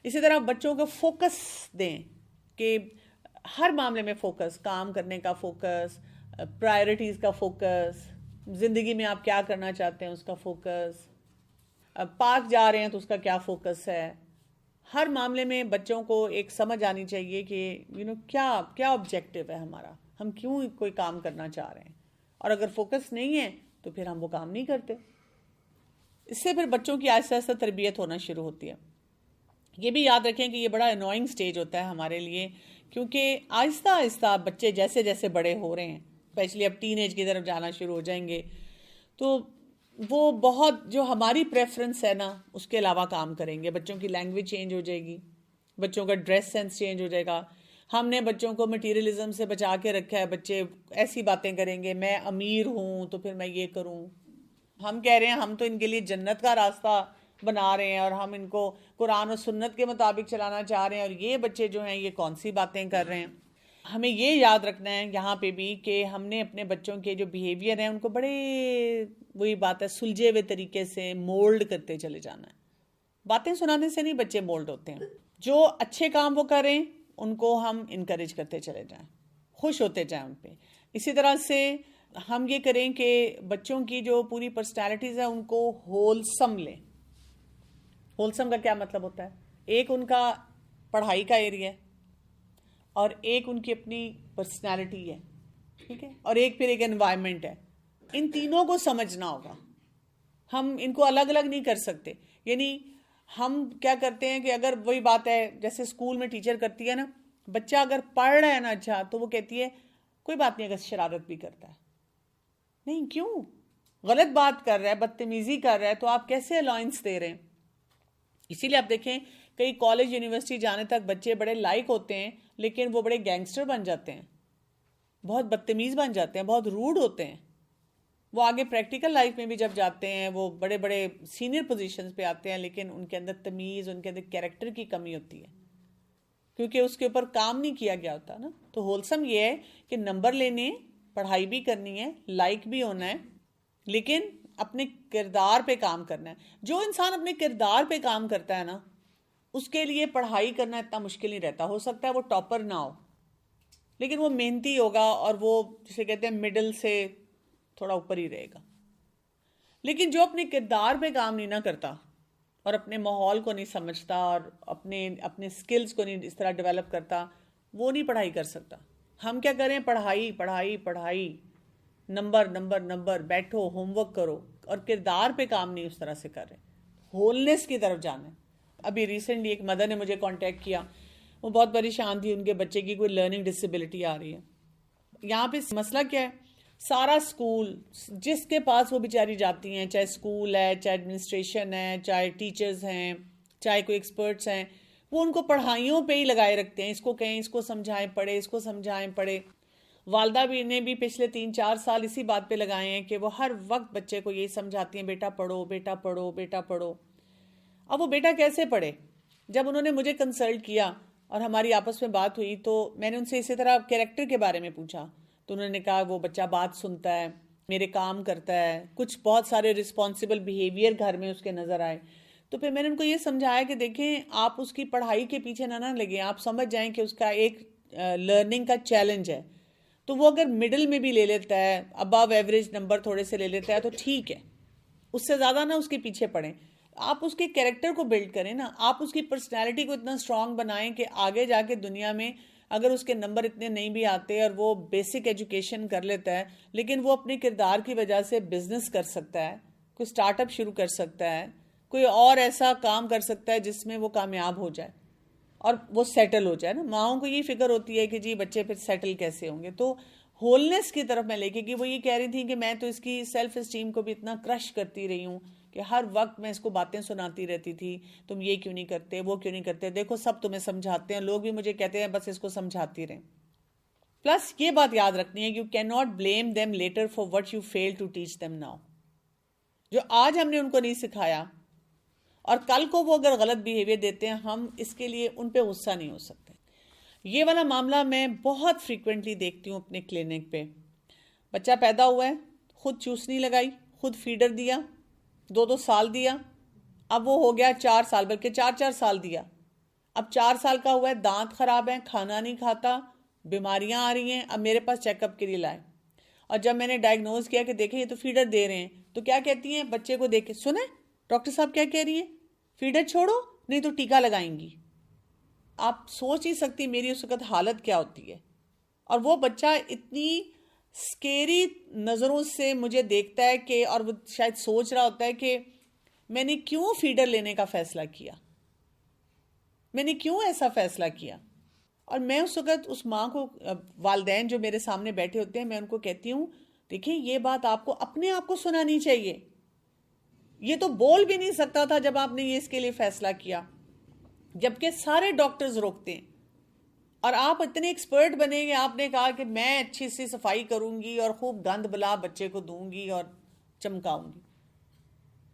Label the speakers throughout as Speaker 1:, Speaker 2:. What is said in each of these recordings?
Speaker 1: اسی طرح بچوں کو فوکس دیں کہ ہر معاملے میں فوکس، کام کرنے کا فوکس، پرائرٹیز کا فوکس، زندگی میں آپ کیا کرنا چاہتے ہیں اس کا فوکس، پارک جا رہے ہیں تو اس کا کیا فوکس ہے. ہر معاملے میں بچوں کو ایک سمجھ آنی چاہیے کہ کیا آبجیکٹو ہے ہمارا، ہم کیوں کوئی کام کرنا چاہ رہے ہیں، اور اگر فوکس نہیں ہے تو پھر ہم وہ کام نہیں کرتے. اس سے پھر بچوں کی آہستہ آہستہ تربیت ہونا شروع ہوتی ہے. یہ بھی یاد رکھیں کہ یہ بڑا انوائنگ سٹیج ہوتا ہے ہمارے لیے، کیونکہ آہستہ آہستہ بچے جیسے جیسے بڑے ہو رہے ہیں، اسپیشلی اب ٹین ایج کی طرف جانا شروع ہو جائیں گے، تو وہ بہت جو ہماری پریفرنس ہے نا اس کے علاوہ کام کریں گے. بچوں کی لینگویج چینج ہو جائے گی، بچوں کا ڈریس سینس چینج ہو جائے گا. ہم نے بچوں کو مٹیریلزم سے بچا کے رکھا ہے، بچے ایسی باتیں کریں گے، میں امیر ہوں تو پھر میں یہ کروں. ہم کہہ رہے ہیں ہم تو ان کے لیے جنت کا راستہ بنا رہے ہیں اور ہم ان کو قرآن و سنت کے مطابق چلانا چاہ رہے ہیں، اور یہ بچے جو ہیں یہ کون سی باتیں کر رہے ہیں. ہمیں یہ یاد رکھنا ہے یہاں پہ بھی کہ ہم نے اپنے بچوں کے جو بیہیویئر ہیں ان کو بڑے، وہی بات ہے، سلجھے ہوئے طریقے سے مولڈ کرتے چلے جانا ہے. باتیں سنانے سے نہیں بچے مولڈ ہوتے ہیں. جو اچھے کام وہ کریں ان کو ہم انکریج کرتے چلے جائیں، خوش ہوتے جائیں ان پہ. اسی طرح سے ہم یہ کریں کہ بچوں کی جو پوری پرسنالٹیز ہیں ان کو ہولسم لیں. ہولسم کا کیا مطلب ہوتا ہے؟ ایک ان کا پڑھائی کا ایریا ہے، اور ایک ان کی اپنی پرسنالٹی ہے، ٹھیک ہے، اور ایک پھر ایک انوائرمنٹ ہے. ان تینوں کو سمجھنا ہوگا، ہم ان کو الگ الگ نہیں کر سکتے. یعنی ہم کیا کرتے ہیں کہ اگر وہی بات ہے جیسے اسکول میں ٹیچر کرتی ہے نا، بچہ اگر پڑھ رہا ہے نا اچھا تو وہ کہتی ہے کوئی بات نہیں اگر شرارت بھی کرتا ہے. نہیں، کیوں؟ غلط بات کر رہا ہے، بدتمیزی کر رہا ہے، تو آپ کیسے الاؤنس دے رہے ہیں؟ اسی لیے آپ دیکھیں کئی کالج یونیورسٹی جانے تک بچے بڑے لائق ہوتے ہیں لیکن وہ بڑے گینگسٹر بن جاتے ہیں، بہت بدتمیز بن جاتے ہیں، بہت روڈ ہوتے ہیں. وہ آگے پریکٹیکل لائف میں بھی جب جاتے ہیں وہ بڑے بڑے سینئر پوزیشنز پہ آتے ہیں، لیکن ان کے اندر تمیز، ان کے اندر کیریکٹر کی کمی ہوتی ہے کیونکہ اس کے اوپر کام نہیں کیا گیا ہوتا نا. تو ہولسم یہ ہے کہ نمبر لینے، پڑھائی بھی کرنی ہے، لائک بھی ہونا ہے، لیکن اپنے کردار پہ کام کرنا ہے. جو انسان اپنے کردار پہ کام کرتا ہے نا اس کے لیے پڑھائی کرنا اتنا مشکل نہیں رہتا. ہو سکتا ہے وہ ٹاپر نہ ہو لیکن وہ محنتی ہوگا اور وہ جسے کہتے ہیں مڈل سے تھوڑا اوپر ہی رہے گا. لیکن جو اپنے کردار پہ کام نہیں نہ کرتا اور اپنے ماحول کو نہیں سمجھتا اور اپنے سکلز کو نہیں اس طرح ڈیولپ کرتا، وہ نہیں پڑھائی کر سکتا. ہم کیا کریں؟ پڑھائی پڑھائی پڑھائی، نمبر نمبر نمبر، بیٹھو ہوم ورک کرو، اور کردار پہ کام نہیں اس طرح سے کر رہے. ہولنس کی طرف جانا ہے. ابھی ریسنٹلی ایک مدر نے مجھے کانٹیکٹ کیا، وہ بہت پریشان تھی، ان کے بچے کی کوئی لرننگ ڈسیبلٹی آ رہی ہے. یہاں پہ مسئلہ کیا ہے؟ سارا اسکول جس کے پاس وہ بیچاری جاتی ہیں، چاہے اسکول ہے، چاہے ایڈمنسٹریشن ہے، چاہے ٹیچرز ہیں، چاہے کوئی ایکسپرٹس ہیں، وہ ان کو پڑھائیوں پہ ہی لگائے رکھتے ہیں. اس کو کہیں، اس کو سمجھائیں پڑھے، اس کو سمجھائیں پڑھے. والدہ بھی نے بھی پچھلے 3-4 سال اسی بات پہ لگائے ہیں کہ وہ ہر وقت بچے کو یہی سمجھاتی ہیں بیٹا پڑھو، بیٹا پڑھو، بیٹا پڑھو. اب وہ بیٹا کیسے پڑھے؟ جب انہوں نے مجھے کنسلٹ کیا اور ہماری آپس میں بات ہوئی تو میں نے ان سے اسی طرح کیریکٹر کے بارے میں پوچھا، تو انہوں نے کہا وہ بچہ بات سنتا ہے، میرے کام کرتا ہے، کچھ بہت سارے رسپانسبل بیہیویئر گھر میں اس کے نظر آئے. تو پھر میں نے ان کو یہ سمجھایا کہ دیکھیں آپ اس کی پڑھائی کے پیچھے نہ لگیں، آپ سمجھ جائیں کہ اس کا ایک لرننگ کا چیلنج ہے. تو وہ اگر مڈل میں بھی لے لیتا ہے، ابو ایوریج نمبر تھوڑے سے لے لیتا ہے تو ٹھیک ہے، اس سے زیادہ نہ اس کے پیچھے پڑیں. آپ اس کے کیریکٹر کو بلڈ کریں نا، آپ اس کی پرسنالٹی کو اتنا اسٹرانگ بنائیں کہ آگے جا کے دنیا میں اگر اس کے نمبر اتنے نہیں بھی آتے اور وہ بیسک ایجوکیشن کر لیتا ہے لیکن وہ اپنے کردار کی وجہ سے بزنس کر سکتا ہے، کوئی سٹارٹ اپ شروع کر سکتا ہے، کوئی اور ایسا کام کر سکتا ہے جس میں وہ کامیاب ہو جائے اور وہ سیٹل ہو جائے نا. ماؤں کو یہ فکر ہوتی ہے کہ جی بچے پھر سیٹل کیسے ہوں گے. تو ہولنس کی طرف میں لے کے، کہ وہ یہ کہہ رہی تھی کہ میں تو اس کی سیلف اسٹیم کو بھی اتنا کرش کرتی رہی ہوں کہ ہر وقت میں اس کو باتیں سناتی رہتی تھی، تم یہ کیوں نہیں کرتے، وہ کیوں نہیں کرتے، دیکھو سب تمہیں سمجھاتے ہیں، لوگ بھی مجھے کہتے ہیں بس اس کو سمجھاتی رہیں. پلس یہ بات یاد رکھنی ہے، you can not blame them later for what you feel to teach them now. جو آج ہم نے ان کو نہیں سکھایا اور کل کو وہ اگر غلط بیہیویئر دیتے ہیں، ہم اس کے لیے ان پہ غصہ نہیں ہو سکتے. یہ والا معاملہ میں بہت فریکوینٹلی دیکھتی ہوں اپنے کلینک پہ. بچہ پیدا ہوا ہے، خود چوسنی لگائی، خود فیڈر دیا، 2 سال دیا، اب وہ ہو گیا 4 سال، بلکہ 4 سال دیا، اب 4 سال کا ہوا ہے, دانت خراب ہیں, کھانا نہیں کھاتا, بیماریاں آ رہی ہیں, اب میرے پاس چیک اپ کے لیے لائے. اور جب میں نے ڈائگنوز کیا کہ دیکھیں یہ تو فیڈر دے رہے ہیں, تو کیا کہتی ہیں بچے کو دیکھ کے, سنیں ڈاکٹر صاحب کیا کہہ رہی ہیں, فیڈر چھوڑو نہیں تو ٹیکا لگائیں گی. آپ سوچ نہیں سکتی میری اس وقت حالت کیا ہوتی ہے. اور وہ بچہ اتنی سکیری نظروں سے مجھے دیکھتا ہے کہ, اور وہ شاید سوچ رہا ہوتا ہے کہ میں نے کیوں فیڈر لینے کا فیصلہ کیا, میں نے کیوں ایسا فیصلہ کیا. اور میں اس وقت اس ماں کو, والدین جو میرے سامنے بیٹھے ہوتے ہیں, میں ان کو کہتی ہوں دیکھیں یہ بات آپ کو اپنے آپ کو سنانی چاہیے, یہ تو بول بھی نہیں سکتا تھا جب آپ نے یہ اس کے لیے فیصلہ کیا, جبکہ سارے ڈاکٹرز روکتے ہیں. اور آپ اتنے ایکسپرٹ بنے گے, آپ نے کہا کہ میں اچھی سی صفائی کروں گی اور خوب گند بلا بچے کو دوں گی اور چمکاؤں گی.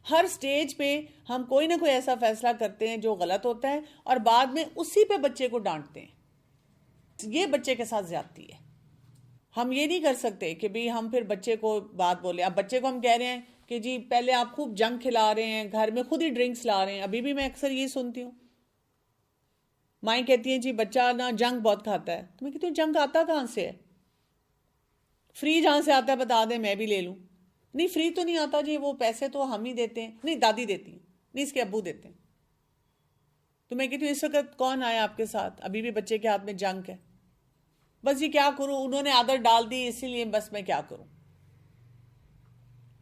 Speaker 1: ہر سٹیج پہ ہم کوئی نہ کوئی ایسا فیصلہ کرتے ہیں جو غلط ہوتا ہے, اور بعد میں اسی پہ بچے کو ڈانٹتے ہیں. یہ بچے کے ساتھ زیادتی ہے. ہم یہ نہیں کر سکتے کہ بھی ہم پھر بچے کو بات بولے. اب بچے کو ہم کہہ رہے ہیں کہ جی پہلے آپ خوب جنک کھلا رہے ہیں, گھر میں خود ہی ڈرنکس لا رہے ہیں. ابھی بھی میں اکثر یہ سنتی ہوں, مائیں کہتی ہیں جی بچہ نا جنک بہت کھاتا ہے. تو میں کہتی ہوں جنک آتا کہاں سے ہے, فری جہاں سے آتا ہے بتا دیں میں بھی لے لوں. نہیں فری تو نہیں آتا جی, وہ پیسے تو ہم ہی دیتے ہیں. نہیں دادی دیتی ہیں, نہیں اس کے ابو دیتے ہیں. تو میں کہتی ہوں اس وقت کون آیا آپ کے ساتھ, ابھی بھی بچے کے ہاتھ میں جنک ہے. بس یہ کیا کروں, انہوں نے عادت ڈال دی اسی لیے بس میں کیا کروں.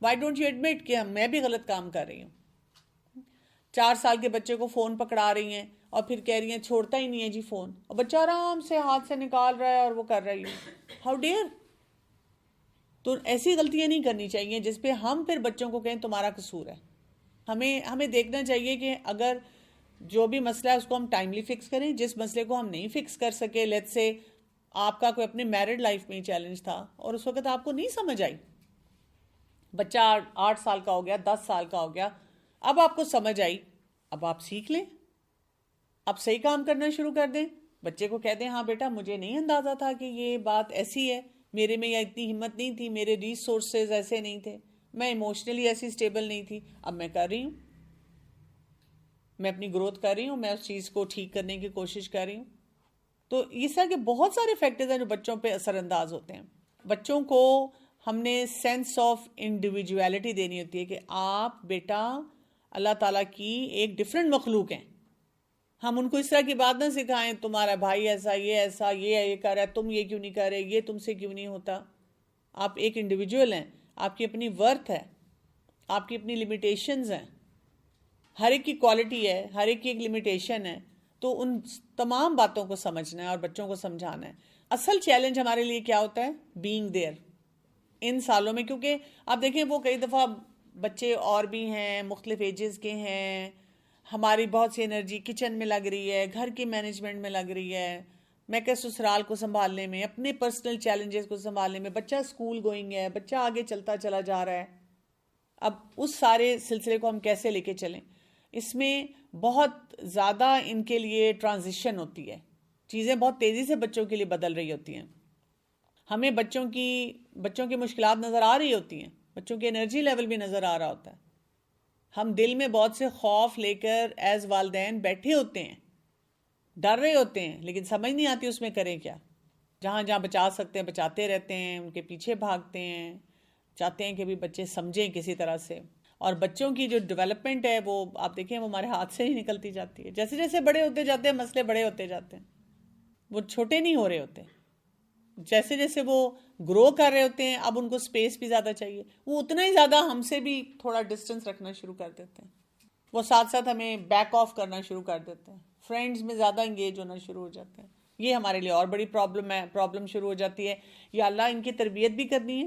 Speaker 1: وائی ڈونٹ یو ایڈمٹ کہ میں بھی غلط کام کر رہی ہوں. 4 سال کے بچے کو فون پکڑا رہی ہیں اور پھر کہہ رہی ہیں چھوڑتا ہی نہیں ہے جی فون, اور بچہ آرام سے ہاتھ سے نکال رہا ہے اور وہ کر رہی ہے. How dare. تو ایسی غلطیاں نہیں کرنی چاہیے جس پہ ہم پھر بچوں کو کہیں تمہارا قصور ہے. ہمیں دیکھنا چاہیے کہ اگر جو بھی مسئلہ ہے اس کو ہم ٹائملی فکس کریں. جس مسئلے کو ہم نہیں فکس کر سکے, لیٹس سے آپ کا کوئی اپنے میرڈ لائف میں ہی چیلنج تھا اور اس وقت آپ کو نہیں سمجھ آئی, بچہ 8 سال کا ہو گیا, 10 سال کا ہو گیا, اب آپ کو سمجھ آئی, اب آپ سیکھ لیں, اب صحیح کام کرنا شروع کر دیں. بچے کو کہہ دیں ہاں بیٹا مجھے نہیں اندازہ تھا کہ یہ بات ایسی ہے, میرے میں یہ اتنی ہمت نہیں تھی, میرے ریسورسز ایسے نہیں تھے, میں ایموشنلی ایسی سٹیبل نہیں تھی, اب میں کر رہی ہوں, میں اپنی گروتھ کر رہی ہوں, میں اس چیز کو ٹھیک کرنے کی کوشش کر رہی ہوں. تو اس طرح کے بہت سارے فیکٹرز ہیں جو بچوں پہ اثر انداز ہوتے ہیں. بچوں کو ہم نے سینس آف انڈیویجویلٹی دینی ہوتی ہے کہ آپ بیٹا اللہ تعالیٰ کی ایک ڈفرینٹ مخلوق ہیں. ہم ان کو اس طرح کی بات نہ سکھائیں تمہارا بھائی ایسا, یہ کر رہا ہے, تم یہ کیوں نہیں کر رہے, یہ تم سے کیوں نہیں ہوتا. آپ ایک انڈیویجول ہیں, آپ کی اپنی ورتھ ہے, آپ کی اپنی لمیٹیشنز ہیں, ہر ایک کی کوالٹی ہے, ہر ایک کی ایک لمیٹیشن ہے. تو ان تمام باتوں کو سمجھنا ہے اور بچوں کو سمجھانا ہے. اصل چیلنج ہمارے لیے کیا ہوتا ہے, بینگ دیئر ان سالوں میں. کیونکہ آپ دیکھیں وہ کئی دفعہ بچے اور بھی ہیں, مختلف ایجز کے ہیں, ہماری بہت سی انرجی کچن میں لگ رہی ہے, گھر کی مینجمنٹ میں لگ رہی ہے, میں کہ سسرال کو سنبھالنے میں, اپنے پرسنل چیلنجز کو سنبھالنے میں, بچہ اسکول گوئنگ ہے, بچہ آگے چلتا چلا جا رہا ہے. اب اس سارے سلسلے کو ہم کیسے لے کے چلیں, اس میں بہت زیادہ ان کے لیے ٹرانزیشن ہوتی ہے, چیزیں بہت تیزی سے بچوں کے لیے بدل رہی ہوتی ہیں. ہمیں بچوں کی مشکلات نظر آ رہی ہوتی ہیں, بچوں کی انرجی لیول بھی نظر آ رہا ہوتا ہے. ہم دل میں بہت سے خوف لے کر ایز والدین بیٹھے ہوتے ہیں, ڈر رہے ہوتے ہیں, لیکن سمجھ نہیں آتی اس میں کریں کیا. جہاں جہاں بچا سکتے ہیں بچاتے رہتے ہیں, ان کے پیچھے بھاگتے ہیں, چاہتے ہیں کہ بھی بچے سمجھیں کسی طرح سے. اور بچوں کی جو ڈیولپمنٹ ہے وہ آپ دیکھیں وہ ہمارے ہاتھ سے ہی نکلتی جاتی ہے. جیسے جیسے بڑے ہوتے جاتے ہیں مسئلے بڑے ہوتے جاتے ہیں, وہ چھوٹے نہیں ہو رہے ہوتے. جیسے جیسے وہ گرو کر رہے ہوتے ہیں اب ان کو سپیس بھی زیادہ چاہیے, وہ اتنا ہی زیادہ ہم سے بھی تھوڑا ڈسٹنس رکھنا شروع کر دیتے ہیں. وہ ساتھ ساتھ ہمیں بیک آف کرنا شروع کر دیتے ہیں, فرینڈز میں زیادہ انگیج ہونا شروع ہو جاتے ہیں. یہ ہمارے لیے اور بڑی پرابلم شروع ہو جاتی ہے. یا اللہ ان کی تربیت بھی کرنی ہے,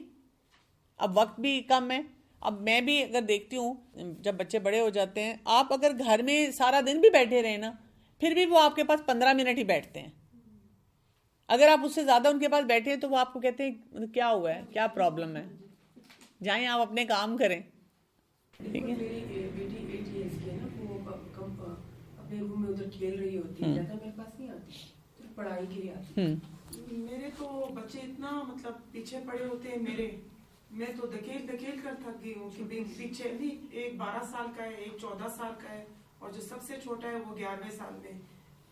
Speaker 1: اب وقت بھی کم ہے. اب میں بھی اگر دیکھتی ہوں جب بچے بڑے ہو جاتے ہیں, آپ اگر گھر میں سارا دن بھی بیٹھے رہے نا, پھر بھی وہ آپ کے پاس 15 منٹ ہی بیٹھتے ہیں. اگر آپ اس سے زیادہ ان کے پاس بیٹھے ہیں تو وہ آپ کو کہتے ہیں کیا ہوا ہے, کیا پرابلم ہے, جائیں آپ اپنے کام کریں. ٹھیک ہے,
Speaker 2: میری بیٹی 8 ایئرس کی ہے نا, وہ اپنے روم میں ادھر کھیل رہی ہوتی ہے, زیادہ میرے پاس نہیں آتی, صرف پڑھائی کے لیے آتی. میرے تو بچے اتنا مطلب پیچھے پڑے ہوتے ہیں میرے, میں تو دھکیل کر تھک گئی ہوں کہ پیچھے بھی. ایک 12 سال کا ہے, ایک 14 سال کا ہے, اور جو سب سے چھوٹا ہے وہ 11ویں سال میں.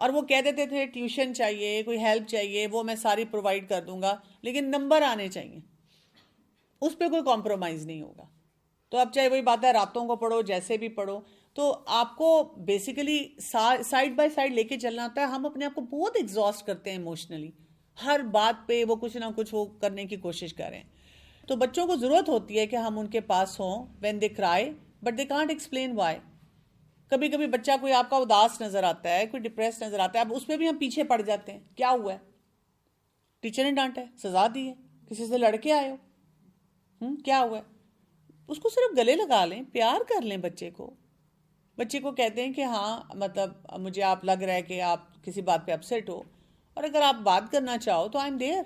Speaker 1: اور وہ کہہ دیتے تھے ٹیوشن چاہیے, کوئی ہیلپ چاہیے, وہ میں ساری پرووائڈ کر دوں گا, لیکن نمبر آنے چاہیے, اس پہ کوئی کمپرومائز نہیں ہوگا. تو اب چاہے وہی بات ہے راتوں کو پڑھو, جیسے بھی پڑھو, تو آپ کو بیسیکلی سائڈ بائی سائڈ لے کے چلنا ہوتا ہے. ہم اپنے آپ کو بہت ایگزاسٹ کرتے ہیں ایموشنلی, ہر بات پہ وہ کچھ نہ کچھ وہ کرنے کی کوشش کریں. تو بچوں کو ضرورت ہوتی ہے کہ ہم ان کے پاس ہوں when they cry but they can't explain why. کبھی کبھی بچہ کوئی آپ کا اداس نظر آتا ہے, کوئی ڈپریس نظر آتا ہے, اب اس پہ بھی ہم پیچھے پڑ جاتے ہیں. کیا ہوا ہے, ٹیچر نے ڈانٹا ہے, سزا دی ہے, کسی سے لڑ کے آئے ہو, کیا ہوا ہے. اس کو صرف گلے لگا لیں, پیار کر لیں بچے کو. بچے کو کہتے ہیں کہ ہاں مطلب مجھے آپ لگ رہا ہے کہ آپ کسی بات پہ اپسیٹ ہو, اور اگر آپ بات کرنا چاہو تو آئی ایم دیئر,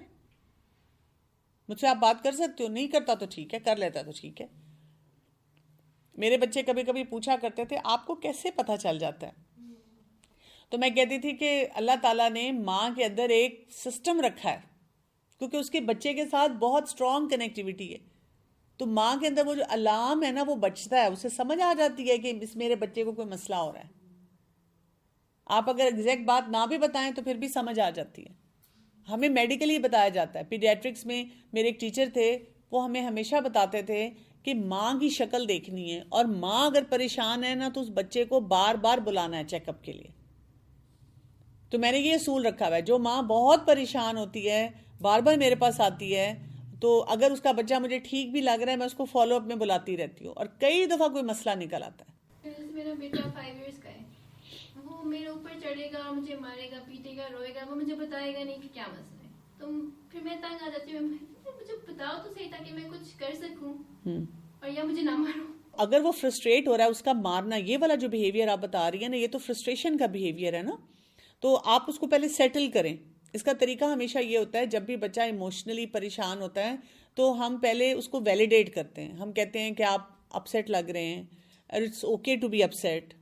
Speaker 1: مجھ سے آپ بات کر سکتے ہو, نہیں کرتا تو ٹھیک ہے, کر لیتا تو ٹھیک ہے. میرے بچے کبھی کبھی پوچھا کرتے تھے آپ کو کیسے پتہ چل جاتا ہے, تو میں کہتی تھی کہ اللہ تعالیٰ نے ماں کے اندر ایک سسٹم رکھا ہے, کیونکہ اس کے بچے کے ساتھ بہت اسٹرانگ کنیکٹیوٹی ہے. تو ماں کے اندر وہ جو الارم ہے نا وہ بچتا ہے, اسے سمجھ آ جاتی ہے کہ اس میرے بچے کو کوئی مسئلہ ہو رہا ہے. آپ اگر ایگزیکٹ بات نہ بھی بتائیں تو پھر بھی سمجھ آ جاتی ہے. ہمیں میڈیکلی بتایا جاتا ہے. پیڈیاٹرکس میں میرے ایک ٹیچر تھے, وہ ہمیں ہمیشہ بتاتے تھے کہ ماں کی شکل دیکھنی ہے, اور ماں اگر پریشان ہے نا تو اس بچے کو بار بار بلانا ہے چیک اپ کے لیے. تو میں نے یہ اصول رکھا ہوا ہے, جو ماں بہت پریشان ہوتی ہے, بار بار میرے پاس آتی ہے, تو اگر اس کا بچہ مجھے ٹھیک بھی لگ رہا ہے میں اس کو فالو اپ میں بلاتی رہتی ہوں, اور کئی دفعہ کوئی مسئلہ نکل آتا ہے.
Speaker 3: میرا بیٹا 5 ایئرس کا ہے, وہ میرے اوپر چڑھے گا, مجھے مارے گا, پیٹے گا, روئے گا, وہ مجھے بتائے گا نہیں کہ کیا مسئلہ ہے. تو پھر میں تنگ آ جاتی ہوں, مجھے بتاؤ تو صحیح تاکہ میں کچھ کر سکوں, اور یا مجھے نہ مارو.
Speaker 1: اگر وہ فرسٹریٹ ہو رہا ہے, اس کا مارنا, یہ والا جو بیہیویئر آپ بتا رہی ہیں نا, یہ تو فرسٹریشن کا بیہیویئر ہے نا. تو آپ اس کو پہلے سیٹل کریں. اس کا طریقہ ہمیشہ یہ ہوتا ہے, جب بھی بچہ ایموشنلی پریشان ہوتا ہے تو ہم پہلے اس کو ویلیڈیٹ کرتے ہیں. ہم کہتے ہیں کہ آپ اپسیٹ لگ رہے ہیں, it's okay to be upset,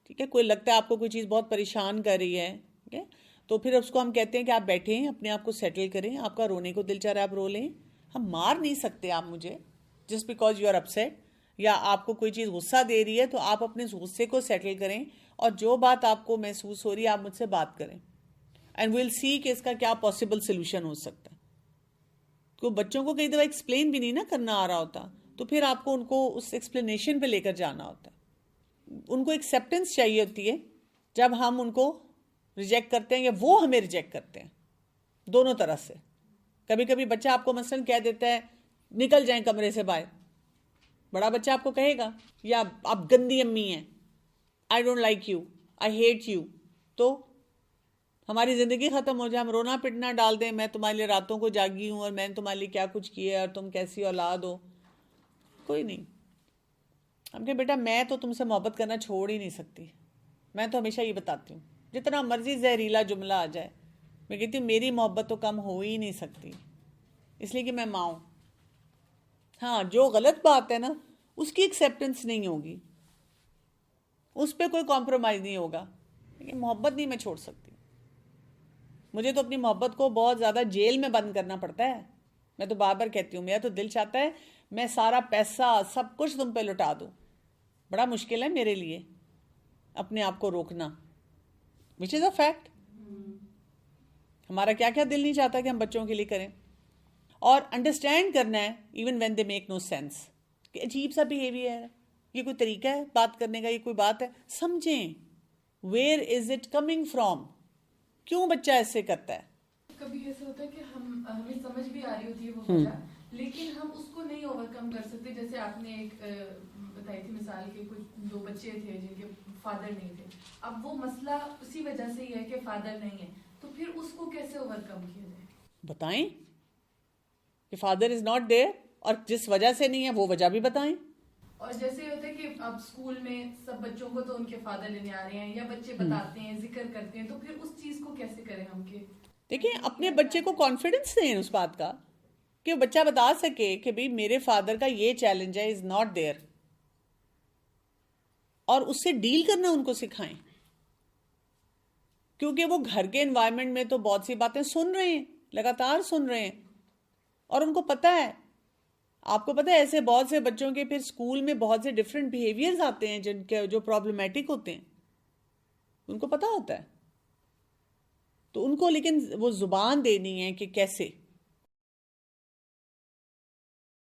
Speaker 1: ٹھیک ہے. کوئی لگتا ہے آپ کو کوئی چیز بہت پریشان کر رہی ہے, ٹھیک ہے, تو پھر اس کو ہم کہتے ہیں کہ آپ بیٹھیں, اپنے آپ کو سیٹل کریں, آپ کا رونے کو دل چاہ رہا ہے آپ رو لیں. ہم مار نہیں سکتے آپ مجھے just because you are upset, یا آپ کو کوئی چیز غصہ دے رہی ہے تو آپ اپنے غصے کو سیٹل کریں, اور جو بات آپ کو محسوس ہو رہی ہے آپ مجھ سے بات کریں, اینڈ ویل سی کہ اس کا کیا پاسبل سلوشن ہو سکتا ہے. تو بچوں کو کئی دفعہ ایکسپلین بھی نہیں نا کرنا آ رہا ہوتا, تو پھر آپ کو ان کو اس ایکسپلینیشن پہ لے کر جانا ہوتا ہے. ان کو ایکسیپٹنس چاہیے ہوتی ہے جب ہم ان کو ریجیکٹ کرتے ہیں یا وہ ہمیں ریجیکٹ کرتے ہیں, دونوں طرح سے. کبھی کبھی بچہ آپ کو مثلاً کہہ دیتا ہے نکل جائیں کمرے سے باہر, بڑا بچہ آپ کو کہے گا, یا آپ گندی امی ہیں, I don't like you, I hate you, تو ہماری زندگی ختم ہو جائے, ہم رونا پٹنا ڈال دیں, میں تمہارے لیے راتوں کو جاگی ہوں اور میں نے تمہارے لیے کیا کچھ کیا ہے اور تم کیسی اولاد ہو. کوئی نہیں. ہم کہیں بیٹا میں تو تم سے محبت کرنا چھوڑ ہی نہیں سکتی. میں تو ہمیشہ یہ بتاتی ہوں, جتنا مرضی زہریلا جملہ آ جائے, میں کہتی ہوں میری محبت تو کم ہو ہی نہیں سکتی, اس لیے کہ میں ماں ہوں. ہاں جو غلط بات ہے نا اس کی ایکسیپٹنس نہیں ہوگی, اس پہ کوئی کمپرومائز نہیں ہوگا, لیکن محبت نہیں میں چھوڑ سکتی. مجھے تو اپنی محبت کو بہت زیادہ جیل میں بند کرنا پڑتا ہے. میں تو بار بار کہتی ہوں میرا تو دل چاہتا ہے میں سارا پیسہ سب کچھ تم پہ لٹا دوں. بڑا مشکل ہے میرے لیے اپنے آپ کو روکنا, which is a fact. ہمارا کیا کیا دل نہیں چاہتا کہ ہم بچوں کے لیے کریں, اور انڈرسٹینڈ کرنا ہے even when they make no sense, کہ عجیب سا بیہیویئر ہے, یہ کوئی طریقہ ہے بات کرنے کا, یہ کوئی بات ہے, سمجھیں where is it coming from, کیوں بچہ ایسے کرتا ہے.
Speaker 4: کبھی ایسا ہوتا ہے کہ ہمیں سمجھ بھی آ رہی ہوتی ہے وہ وجہ, لیکن ہم اس کو نہیں اوور کم کر سکتے. جیسے آپ نے ایک بتائی تھی مثال کہ کچھ 2 بچے تھے جن کے فادر نہیں تھے, اب وہ مسئلہ اسی وجہ سے ہی ہے کہ فادر نہیں ہے, تو پھر اس کو کیسے اوور کم کیا جائے.
Speaker 1: بتائیں کہ فادر از ناٹ دیئر, اور جس وجہ سے نہیں ہے وہ وجہ بھی بتائیں.
Speaker 4: اور جیسے ہوتا ہے کہ اب اسکول میں سب بچوں کو تو ان کے فادر لینے آ رہے ہیں, یا بچے بتاتے ہیں, ذکر کرتے ہیں, تو پھر اس چیز کو کیسے کریں ہم. کہ
Speaker 1: دیکھیں اپنے بچے کو کانفیڈنس دیں اس بات کا کہ بچہ بتا سکے کہ بھئی میرے فادر کا یہ چیلنج ہے, از ناٹ دیئر, اور اس سے ڈیل کرنا ان کو سکھائیں. کیونکہ وہ گھر کے انوائرمنٹ میں تو بہت سی باتیں سن رہے ہیں, لگاتار سن رہے ہیں, اور ان کو پتہ ہے. آپ کو پتہ ہے ایسے بہت سے بچوں کے پھر اسکول میں بہت سے ڈفرینٹ بیہیویئرز آتے ہیں جن کے جو پرابلمیٹک ہوتے ہیں, ان کو پتہ ہوتا ہے. تو ان کو لیکن وہ زبان دینی ہے کہ کیسے